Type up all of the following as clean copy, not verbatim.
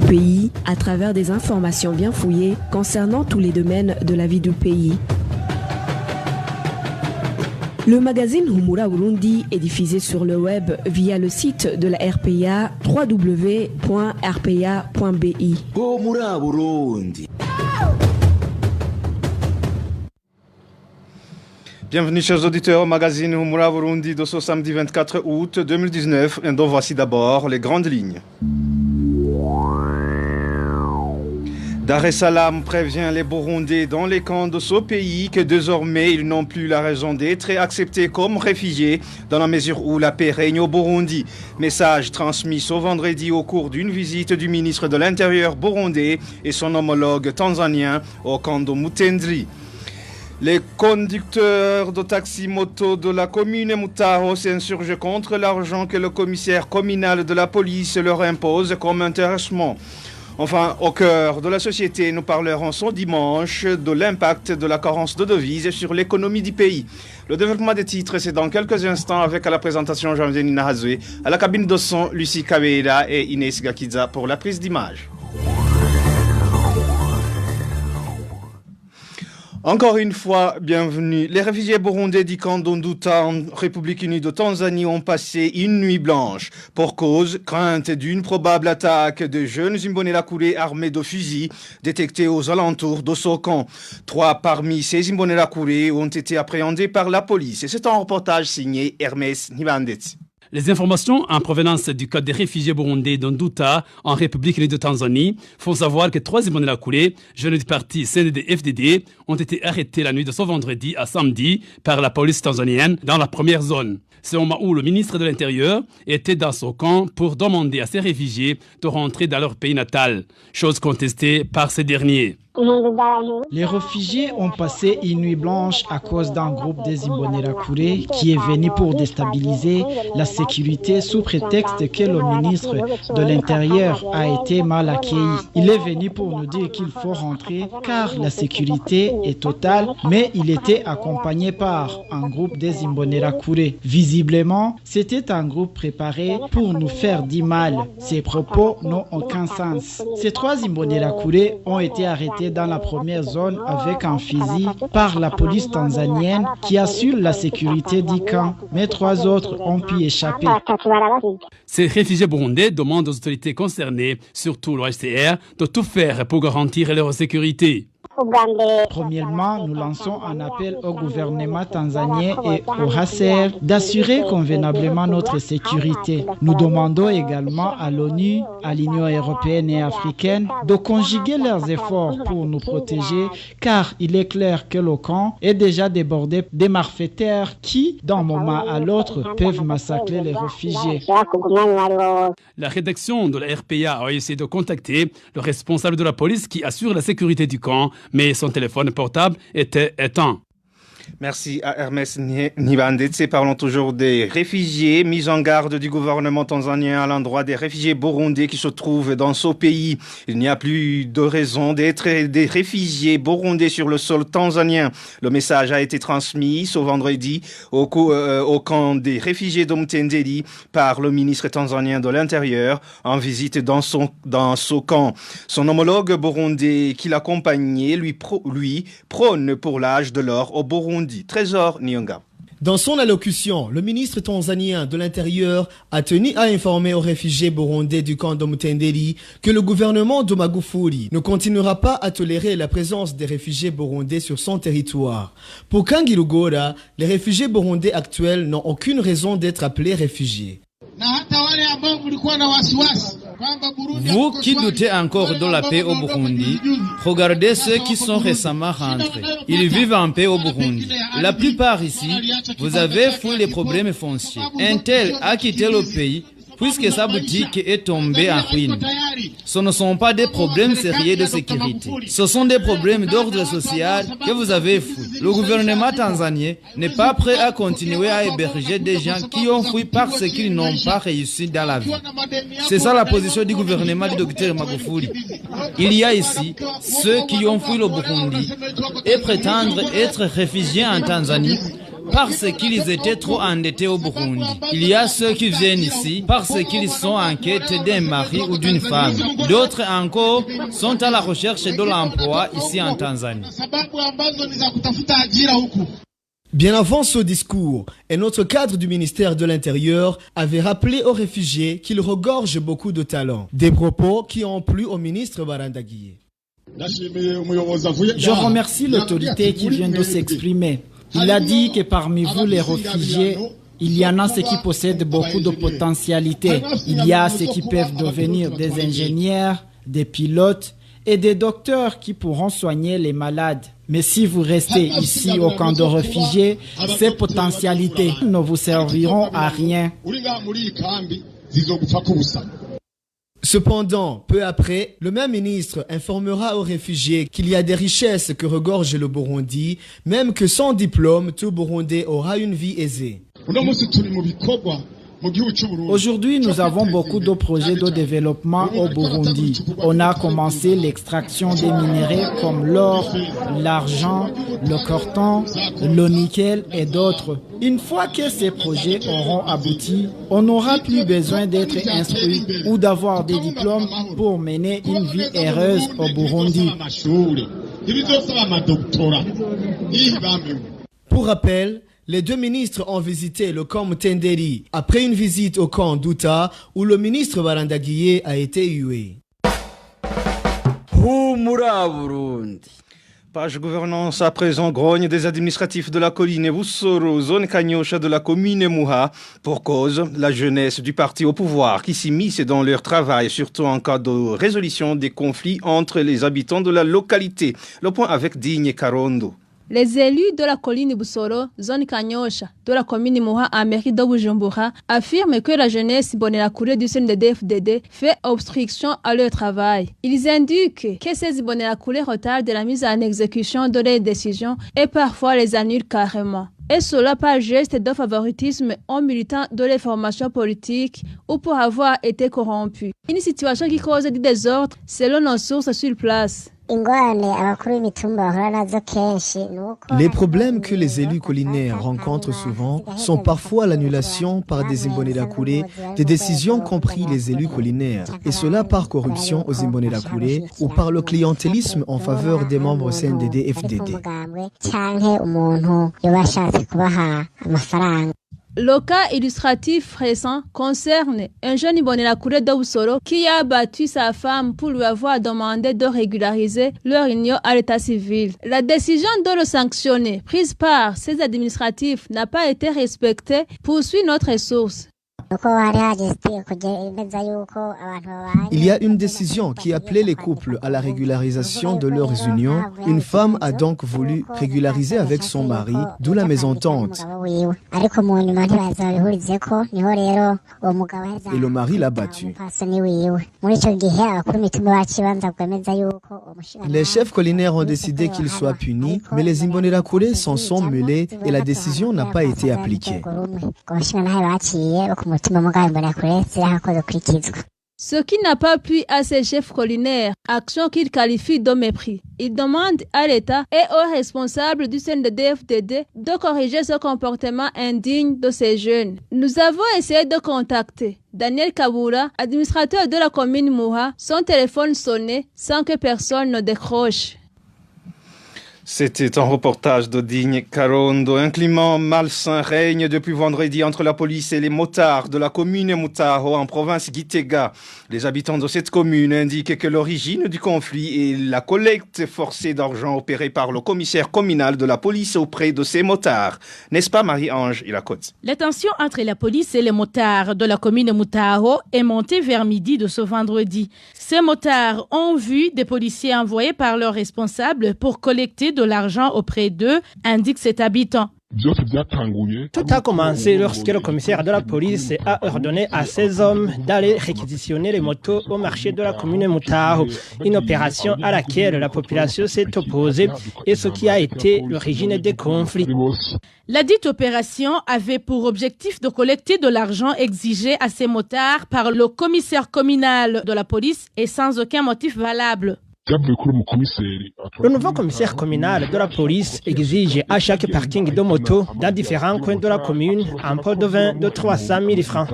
Pays à travers des informations bien fouillées concernant tous les domaines de la vie du pays. Le magazine Humura Burundi est diffusé sur le web via le site de la RPA www.rpa.bi. Humura Burundi. Bienvenue chers auditeurs au magazine Humura Burundi de ce samedi 24 août 2019 et dont voici d'abord les grandes lignes. Dar es Salaam prévient les Burundais dans les camps de ce pays que désormais ils n'ont plus la raison d'être et acceptés comme réfugiés dans la mesure où la paix règne au Burundi. Message transmis ce vendredi au cours d'une visite du ministre de l'Intérieur burundais et son homologue tanzanien au camp de Mutendri. Les conducteurs de taxi-moto de la commune Mutaro s'insurgent contre l'argent que le commissaire communal de la police leur impose comme intéressement. Enfin, au cœur de la société, nous parlerons ce dimanche de l'impact de la carence de devises sur l'économie du pays. Le développement des titres, c'est dans quelques instants avec à la présentation Jean-Denis Nahazoué, à la cabine de son Lucie Kabeira et Inès Gakiza pour la prise d'image. Encore une fois, bienvenue. Les réfugiés burundais du camp d'Onduta en République unie de Tanzanie ont passé une nuit blanche. Pour cause, crainte d'une probable attaque de jeunes Imbonerakure armés de fusils détectés aux alentours de ce camp. 3 parmi ces Imbonerakure ont été appréhendés par la police. Et c'est un reportage signé Hermès Nibandetsi. Les informations en provenance du camp des réfugiés burundais d'Onduta en République unie de Tanzanie font savoir que 3 Imbonerakure, jeunes du parti CNDD-FDD, ont été arrêtés la nuit de ce vendredi à samedi par la police tanzanienne dans la première zone. C'est au moment où le ministre de l'Intérieur était dans ce camp pour demander à ces réfugiés de rentrer dans leur pays natal, chose contestée par ces derniers. Les réfugiés ont passé une nuit blanche à cause d'un groupe des Imbonerakure qui est venu pour déstabiliser la sécurité sous prétexte que le ministre de l'Intérieur a été mal accueilli. Il est venu pour nous dire qu'il faut rentrer car la sécurité est totale, mais il était accompagné par un groupe des Imbonerakure. Visiblement, c'était un groupe préparé pour nous faire du mal. Ces propos n'ont aucun sens. Ces 3 Imbonerakure ont été arrêtés dans la première zone avec un fusil par la police tanzanienne qui assure la sécurité du camp, mais 3 autres ont pu échapper. Ces réfugiés burundais demandent aux autorités concernées, surtout l'OHCR, de tout faire pour garantir leur sécurité. Premièrement, nous lançons un appel au gouvernement tanzanien et au HCR d'assurer convenablement notre sécurité. Nous demandons également à l'ONU, à l'Union européenne et africaine de conjuguer leurs efforts pour nous protéger car il est clair que le camp est déjà débordé des malfaiteurs qui, d'un moment à l'autre, peuvent massacrer les réfugiés. La rédaction de la RPA a essayé de contacter le responsable de la police qui assure la sécurité du camp, mais son téléphone portable était éteint. Merci à Hermès Nibandetse. Parlons toujours des réfugiés. Mise en garde du gouvernement tanzanien à l'endroit des réfugiés burundais qui se trouvent dans ce pays. Il n'y a plus de raison d'être des réfugiés burundais sur le sol tanzanien. Le message a été transmis ce vendredi au camp des réfugiés d'Omtendeli par le ministre tanzanien de l'Intérieur en visite dans ce camp. Son homologue burundais qui l'accompagnait lui prône pour l'âge de l'or au Burundi. Trésor Nyonga. Dans son allocution, le ministre tanzanien de l'Intérieur a tenu à informer aux réfugiés burundais du camp de Mutendeli que le gouvernement de Magufuli ne continuera pas à tolérer la présence des réfugiés burundais sur son territoire. Pour Kangi Lugora, les réfugiés burundais actuels n'ont aucune raison d'être appelés réfugiés. Vous qui doutez encore de la paix au Burundi, regardez ceux qui sont récemment rentrés. Ils vivent en paix au Burundi. La plupart ici, vous avez fui les problèmes fonciers. Un tel a quitté le pays puisque sa boutique est tombée en ruine. Ce ne sont pas des problèmes sérieux de sécurité. Ce sont des problèmes d'ordre social que vous avez fui. Le gouvernement tanzanien n'est pas prêt à continuer à héberger des gens qui ont fui parce qu'ils n'ont pas réussi dans la vie. C'est ça la position du gouvernement du Dr Magufuli. Il y a ici ceux qui ont fui le Burundi et prétendre être réfugiés en Tanzanie parce qu'ils étaient trop endettés au Burundi. Il y a ceux qui viennent ici parce qu'ils sont en quête d'un mari ou d'une femme. D'autres encore sont à la recherche de l'emploi ici en Tanzanie. Bien avant ce discours, un autre cadre du ministère de l'Intérieur avait rappelé aux réfugiés qu'ils regorgent beaucoup de talent. Des propos qui ont plu au ministre Barandagiye. Je remercie l'autorité qui vient de s'exprimer. Il a dit que parmi vous les réfugiés, il y en a ceux qui possèdent beaucoup de potentialités. Il y a ceux qui peuvent devenir des ingénieurs, des pilotes et des docteurs qui pourront soigner les malades. Mais si vous restez ici au camp de réfugiés, ces potentialités ne vous serviront à rien. Cependant, peu après, le même ministre informera aux réfugiés qu'il y a des richesses que regorge le Burundi, même que sans diplôme, tout Burundais aura une vie aisée. Aujourd'hui, nous avons beaucoup de projets de développement au Burundi. On a commencé l'extraction des minéraux comme l'or, l'argent, le coton, le nickel et d'autres. Une fois que ces projets auront abouti, on n'aura plus besoin d'être instruit ou d'avoir des diplômes pour mener une vie heureuse au Burundi. Pour rappel, les deux ministres ont visité le camp Mutenderi après une visite au camp d'Uta où le ministre Barandagiye a été hué. Page gouvernance à présent, grogne des administratifs de la colline Bussoro, zone Kanyosha de la commune Muha, pour cause la jeunesse du parti au pouvoir qui s'immisce dans leur travail, surtout en cas de résolution des conflits entre les habitants de la localité. Le point avec Digne Karondo. Les élus de la colline Bussoro, zone Kanyosha, de la commune Muha à mairie de Bujumbura, affirment que la jeunesse Imbonerakure du CNDD-FDD fait obstruction à leur travail. Ils indiquent que ces Imbonerakure retardent la mise en exécution de leurs décisions et parfois les annulent carrément. Et cela par geste de favoritisme aux militants de les formations politiques ou pour avoir été corrompus. Une situation qui cause du désordre selon nos sources sur place. Les problèmes que les élus collinaires rencontrent souvent sont parfois l'annulation par des Imbonerakure des décisions compris les élus collinaires, et cela par corruption aux Imbonerakure ou par le clientélisme en faveur des membres CNDD-FDD. Le cas illustratif récent concerne un jeune Imbonerakure de Bussoro qui a battu sa femme pour lui avoir demandé de régulariser leur union à l'état civil. La décision de le sanctionner prise par ces administratifs n'a pas été respectée, poursuit notre source. Il y a une décision qui appelait les couples à la régularisation de leurs unions. Une femme a donc voulu régulariser avec son mari, d'où la mésentente. Et le mari l'a battue. Les chefs collinaires ont décidé qu'ils soient punis, mais les Imbonerakure s'en sont mêlés et la décision n'a pas été appliquée. Ce qui n'a pas plu à ces chefs collinaires, action qu'ils qualifient de mépris. Ils demandent à l'État et aux responsables du CNDD-FDD de corriger ce comportement indigne de ces jeunes. Nous avons essayé de contacter Daniel Kabura, administrateur de la commune Muha. Son téléphone sonnait sans que personne ne décroche. C'était un reportage de Digne Karondo. Un climat malsain règne depuis vendredi entre la police et les motards de la commune Mutaho en province Gitega. Les habitants de cette commune indiquent que l'origine du conflit est la collecte forcée d'argent opérée par le commissaire communal de la police auprès de ces motards. N'est-ce pas Marie-Ange Ilakote? La tension entre la police et les motards de la commune Mutaho est montée vers midi de ce vendredi. Ces motards ont vu des policiers envoyés par leurs responsables pour collecter de l'argent auprès d'eux, indique cet habitant. Tout a commencé lorsque le commissaire de la police a ordonné à ses hommes d'aller réquisitionner les motos au marché de la commune Mutaho, une opération à laquelle la population s'est opposée et ce qui a été l'origine des conflits. La dite opération avait pour objectif de collecter de l'argent exigé à ces motards par le commissaire communal de la police et sans aucun motif valable. Le nouveau commissaire communal de la police exige à chaque parking de moto dans différents coins de la commune un pot de vin de 300 000 francs.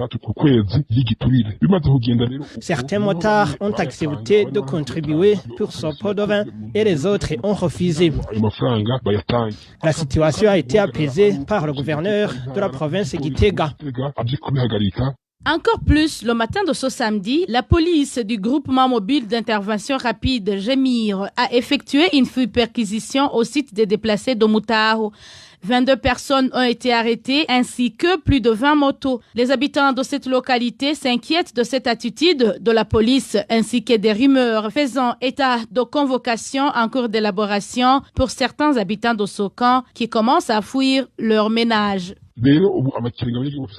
Certains motards ont accepté de contribuer pour ce pot de vin et les autres ont refusé. La situation a été apaisée par le gouverneur de la province Gitega. Encore plus, le matin de ce samedi, la police du groupement mobile d'intervention rapide GEMIR a effectué une perquisition au site des déplacés de Mutao. 22 personnes ont été arrêtées ainsi que plus de 20 motos. Les habitants de cette localité s'inquiètent de cette attitude de la police ainsi que des rumeurs faisant état de convocation en cours d'élaboration pour certains habitants de Sokan qui commencent à fuir leur ménage.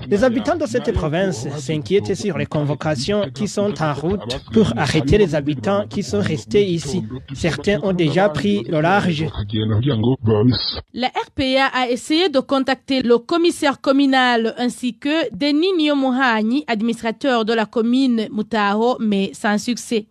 Les habitants de cette province s'inquiètent sur les convocations qui sont en route pour arrêter les habitants qui sont restés ici. Certains ont déjà pris le large. La RPA a essayé de contacter le commissaire communal ainsi que Denis Nyomuhani, administrateur de la commune Mutao, mais sans succès.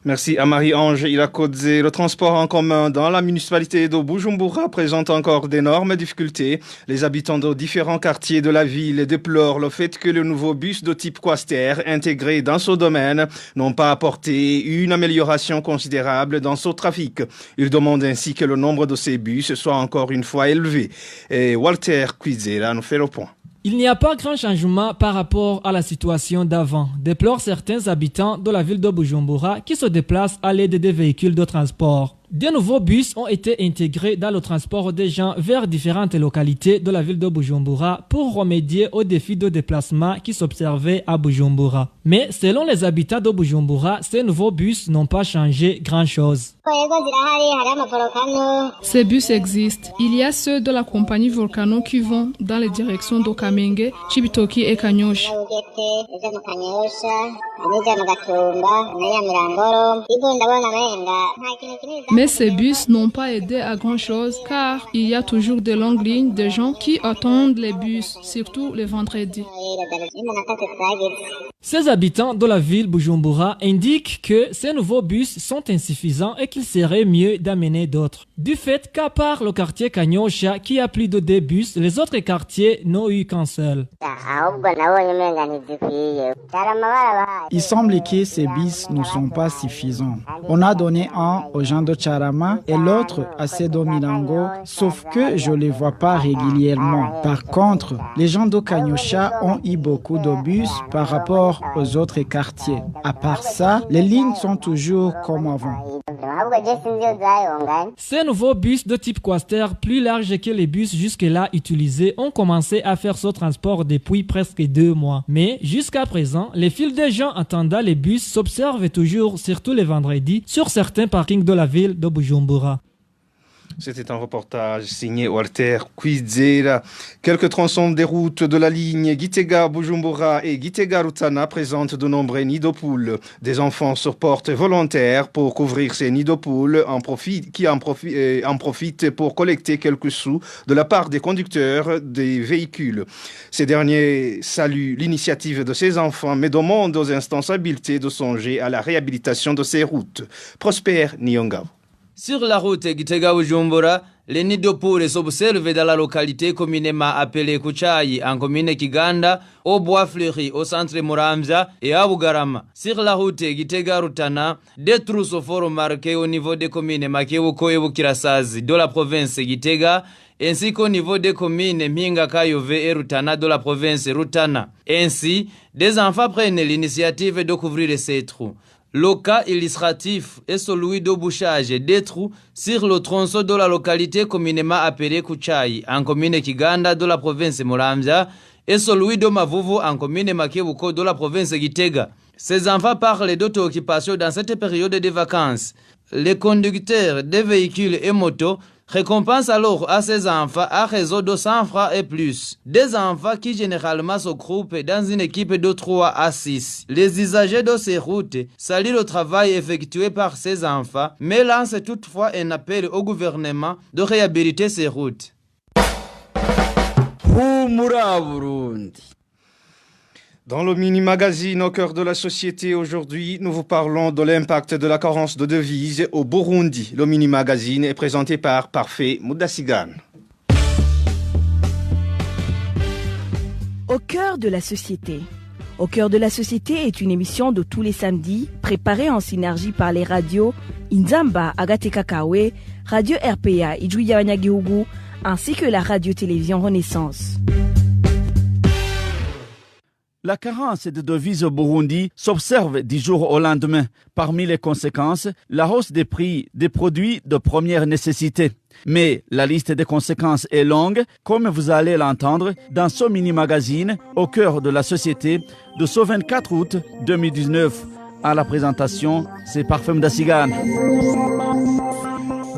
Merci à Marie-Ange Ilakodze. Le transport en commun dans la municipalité de Bujumbura présente encore d'énormes difficultés. Les habitants de différents quartiers de la ville déplorent le fait que le nouveau bus de type Quaster intégré dans ce domaine n'ont pas apporté une amélioration considérable dans ce trafic. Ils demandent ainsi que le nombre de ces bus soit encore une fois élevé. Et Walter Kwizera nous fait le point. Il n'y a pas grand changement par rapport à la situation d'avant, déplorent certains habitants de la ville de Bujumbura qui se déplacent à l'aide des véhicules de transport. De nouveaux bus ont été intégrés dans le transport des gens vers différentes localités de la ville de Bujumbura pour remédier aux défis de déplacement qui s'observaient à Bujumbura. Mais selon les habitants de Bujumbura, ces nouveaux bus n'ont pas changé grand-chose. Ces bus existent. Il y a ceux de la compagnie Volcano qui vont dans les directions d'Okamenge, Chibitoki et Kanyosha. Mais ces bus n'ont pas aidé à grand-chose car il y a toujours de longues lignes de gens qui attendent les bus, surtout les vendredis. Ces habitants de la ville Bujumbura indiquent que ces nouveaux bus sont insuffisants et qu'il serait mieux d'amener d'autres. Du fait qu'à part le quartier Kanyosha qui a plus de 2 bus, les autres quartiers n'ont eu qu'un seul. Il semble que ces bus ne sont pas suffisants. On a donné un aux gens de Charama et l'autre à Sedo Milango, sauf que je ne les vois pas régulièrement. Par contre, les gens de Kanyosha ont eu beaucoup de bus par rapport aux autres quartiers. À part ça, les lignes sont toujours comme avant. Ces nouveaux bus de type Quaster, plus larges que les bus jusque-là utilisés, ont commencé à faire ce transport depuis presque 2 mois. Mais jusqu'à présent, les files de gens attendant les bus s'observent toujours, surtout les vendredis, sur certains parkings de la ville de Bujumbura. C'était un reportage signé Walter Kwizera. Quelques tronçons des routes de la ligne Gitega-Bujumbura et Gitega-Rutana présentent de nombreux nids de poules. Des enfants se portent volontaires pour couvrir ces nids de poules qui en profitent pour collecter quelques sous de la part des conducteurs des véhicules. Ces derniers saluent l'initiative de ces enfants mais demandent aux instances habilitées de songer à la réhabilitation de ces routes. Prosper Nyongao. Sur la route Gitega-Bujumbura, les nids de poules s'observent dans la localité communément appelée Kuchai, en commune Kiganda, au Bois Fleuri, au centre Muramza et à Bugarama. Sur la route Gitega-Rutana, des trous se font remarquer au niveau des communes Makewuko et Bukirasazi de la province Gitega, ainsi qu'au niveau des communes Minga Kayove et Rutana de la province Rutana. Ainsi, des enfants prennent l'initiative de couvrir ces trous. Le cas illustratif est celui de bouchage des trous sur le tronçon de la localité communément appelée Kuchai, en commune Kiganda de la province Muramza, et celui de Mavuvu en commune Makewuko de la province Gitega. Ces enfants parlent d'auto-occupation dans cette période de vacances. Les conducteurs des véhicules et motos récompense alors à ces enfants à raison de 100 francs et plus. Des enfants qui généralement se groupent dans une équipe de 3 à 6. Les usagers de ces routes saluent le travail effectué par ces enfants, mais lancent toutefois un appel au gouvernement de réhabiliter ces routes. Dans le mini-magazine au cœur de la société aujourd'hui, nous vous parlons de l'impact de la carence de devises au Burundi. Le mini-magazine est présenté par Parfait Moudassigan. Au cœur de la société. Au cœur de la société est une émission de tous les samedis, préparée en synergie par les radios Inzamba, Agateka Kawe, Radio RPA, Ijouya Wanyagihugu, ainsi que la radio-télévision Renaissance. La carence de devises au Burundi s'observe du jour au lendemain. Parmi les conséquences, la hausse des prix des produits de première nécessité. Mais la liste des conséquences est longue, comme vous allez l'entendre dans ce mini-magazine au cœur de la société de ce 24 août 2019. À la présentation, c'est Parfait Moudassigan.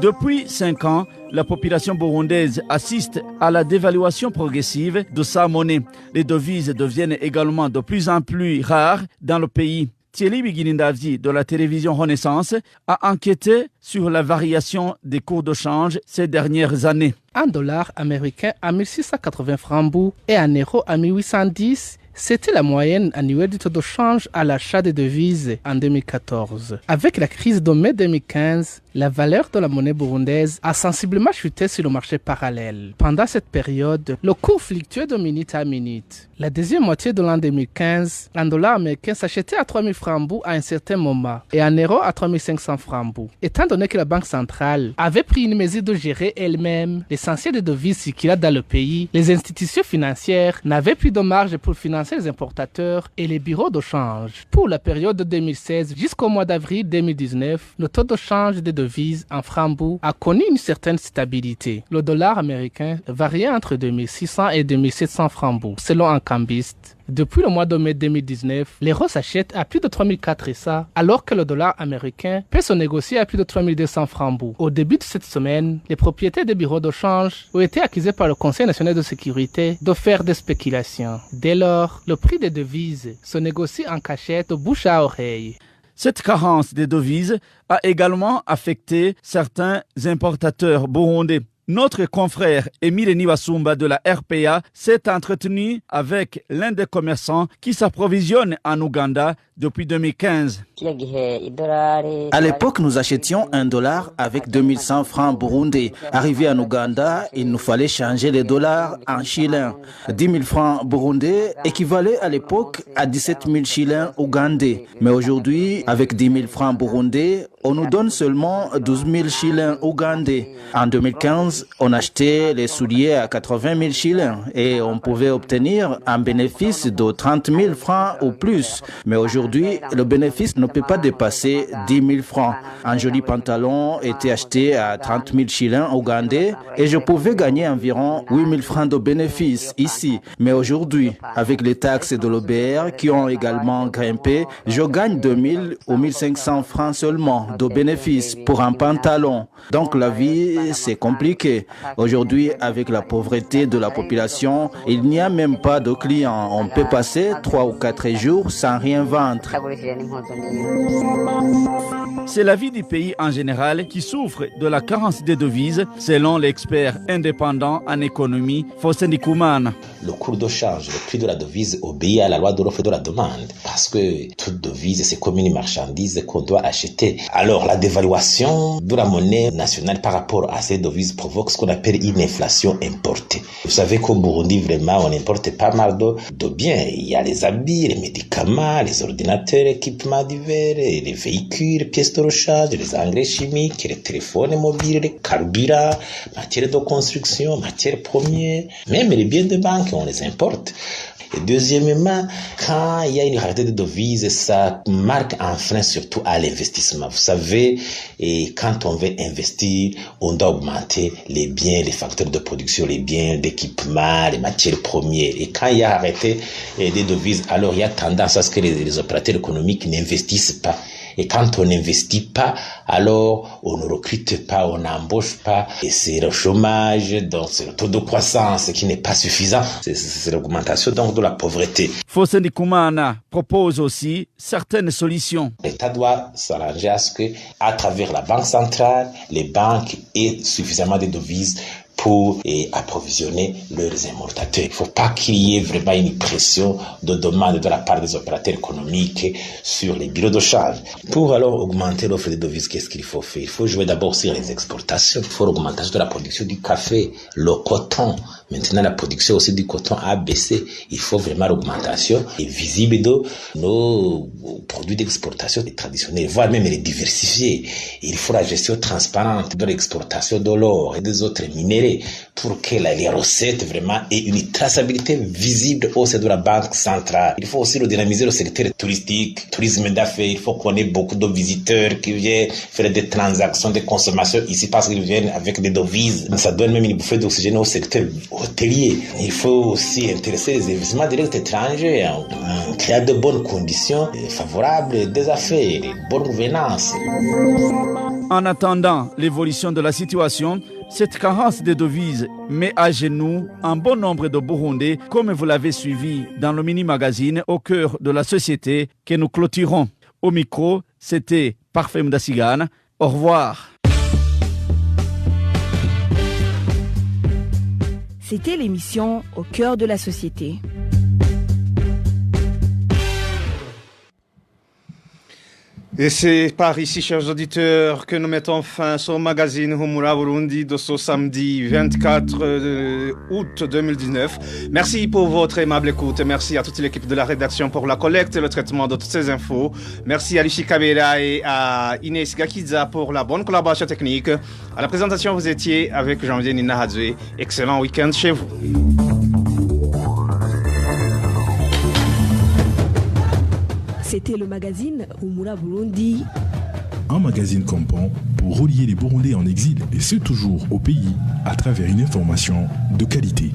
Depuis 5 ans, la population burundaise assiste à la dévaluation progressive de sa monnaie. Les devises deviennent également de plus en plus rares dans le pays. Thierry Biginindavi de la télévision Renaissance a enquêté sur la variation des cours de change ces dernières années. Un dollar américain à 1680 francs et un euro à 1810. C'était la moyenne annuelle du taux de change à l'achat des devises en 2014. Avec la crise de mai 2015, la valeur de la monnaie burundaise a sensiblement chuté sur le marché parallèle. Pendant cette période, le cours fluctuait de minute à minute. La deuxième moitié de l'an 2015, un dollar américain s'achetait à 3000 francs à un certain moment et un euro à 3500 francs. Étant donné que la Banque centrale avait pris une mesure de gérer elle-même l'essentiel des devises circulant dans le pays, les institutions financières n'avaient plus de marge pour financer les importateurs et les bureaux de change. Pour la période de 2016 jusqu'au mois d'avril 2019, le taux de change des devises en francs a connu une certaine stabilité. Le dollar américain variait entre 2600 et 2700 francs selon un cambiste. Depuis le mois de mai 2019, l'euro s'achète à plus de 3400 alors que le dollar américain peut se négocier à plus de 3200 francs. Au début de cette semaine, les propriétaires des bureaux de change ont été accusés par le Conseil national de sécurité de faire des spéculations. Dès lors, le prix des devises se négocie en cachette de bouche à oreille. Cette carence des devises a également affecté certains importateurs burundais. Notre confrère Émile Nibasumba de la RPA s'est entretenu avec l'un des commerçants qui s'approvisionne en Ouganda depuis 2015. À l'époque, nous achetions un dollar avec 2100 francs burundais. Arrivé en Ouganda, il nous fallait changer les dollars en shillings. 10 000 francs burundais équivalaient à l'époque à 17 000 shillings ougandais. Mais aujourd'hui, avec 10 000 francs burundais, on nous donne seulement 12 000 shillings ougandais. En 2015, on achetait les souliers à 80 000 shillings et on pouvait obtenir un bénéfice de 30 000 francs ou plus. Mais aujourd'hui, le bénéfice ne peut pas dépasser 10 000 francs. Un joli pantalon était acheté à 30 000 shillings ougandais et je pouvais gagner environ 8 000 francs de bénéfice ici. Mais aujourd'hui, avec les taxes de l'OBR qui ont également grimpé, je gagne 2 000 ou 1 500 francs seulement de bénéfice pour un pantalon. Donc la vie, c'est compliqué. Aujourd'hui, avec la pauvreté de la population, il n'y a même pas de clients. On peut passer 3 ou 4 jours sans rien vendre. C'est la vie du pays en général qui souffre de la carence des devises, selon l'expert indépendant en économie, Fosen Dikoumana. Le cours de change, le prix de la devise obéit à la loi de l'offre et de la demande. Parce que toute devise, c'est comme une marchandise qu'on doit acheter. Alors, la dévaluation de la monnaie nationale par rapport à ces devises provoque ce qu'on appelle une inflation importée. Vous savez qu'au Burundi, vraiment, on importe pas mal de biens. Il y a les habits, les médicaments, les ordinateurs, équipements divers, les véhicules, les pièces de rechange, les engrais chimiques, les téléphones mobiles, les carburants, matières de construction, matières premières, même les biens de banque, on les importe. Et deuxièmement, quand il y a une rareté de devises, ça marque un frein surtout à l'investissement. Vous savez, et quand on veut investir, on doit augmenter les biens, les facteurs de production, les biens d'équipement, les matières premières. Et quand il y a arrêté des devises, alors il y a tendance à ce que les opérateurs économiques n'investissent pas. Et quand on n'investit pas, alors on ne recrute pas, on n'embauche pas. Et c'est le chômage, donc c'est le taux de croissance qui n'est pas suffisant. C'est l'augmentation donc de la pauvreté. Fosen Dikoumana propose aussi certaines solutions. L'État doit s'arranger à ce que, à travers la Banque centrale, les banques aient suffisamment de devises pour approvisionner leurs importateurs. Il ne faut pas qu'il y ait vraiment une pression de demande de la part des opérateurs économiques sur les bureaux de change. Pour alors augmenter l'offre de devises, qu'est-ce qu'il faut faire? Il faut jouer d'abord sur les exportations. Il faut l'augmentation de la production du café, le coton. Maintenant, la production aussi du coton a baissé. Il faut vraiment l'augmentation visible de nos produits d'exportation traditionnels, voire même les diversifier. Il faut la gestion transparente de l'exportation de l'or et des autres minéraux pour que les recettes vraiment aient une traçabilité visible au sein de la banque centrale. Il faut aussi dynamiser le secteur touristique, tourisme d'affaires. Il faut qu'on ait beaucoup de visiteurs qui viennent faire des transactions de consommation ici parce qu'ils viennent avec des devises. Ça donne même une bouffée d'oxygène au secteur hôtelier. Il faut aussi intéresser les investissements directs étrangers en créant de bonnes conditions favorables des affaires, bonne gouvernance. En attendant l'évolution de la situation, cette carence de devises met à genoux un bon nombre de Burundais, comme vous l'avez suivi dans le mini-magazine au cœur de la société que nous clôturons. Au micro, c'était Parfait Mdasigane. Au revoir. C'était l'émission Au cœur de la société. Et c'est par ici, chers auditeurs, que nous mettons fin au magazine Humura Burundi de ce samedi 24 août 2019. Merci pour votre aimable écoute. Merci à toute l'équipe de la rédaction pour la collecte et le traitement de toutes ces infos. Merci à Lucie Kabera et à Inès Gakidza pour la bonne collaboration technique. À la présentation, vous étiez avec Jean-Vianney Nina Hadzoué. Excellent week-end chez vous. C'était le magazine Humura Burundi. Un magazine comprend pour relier les Burundais en exil, et ce toujours au pays, à travers une information de qualité.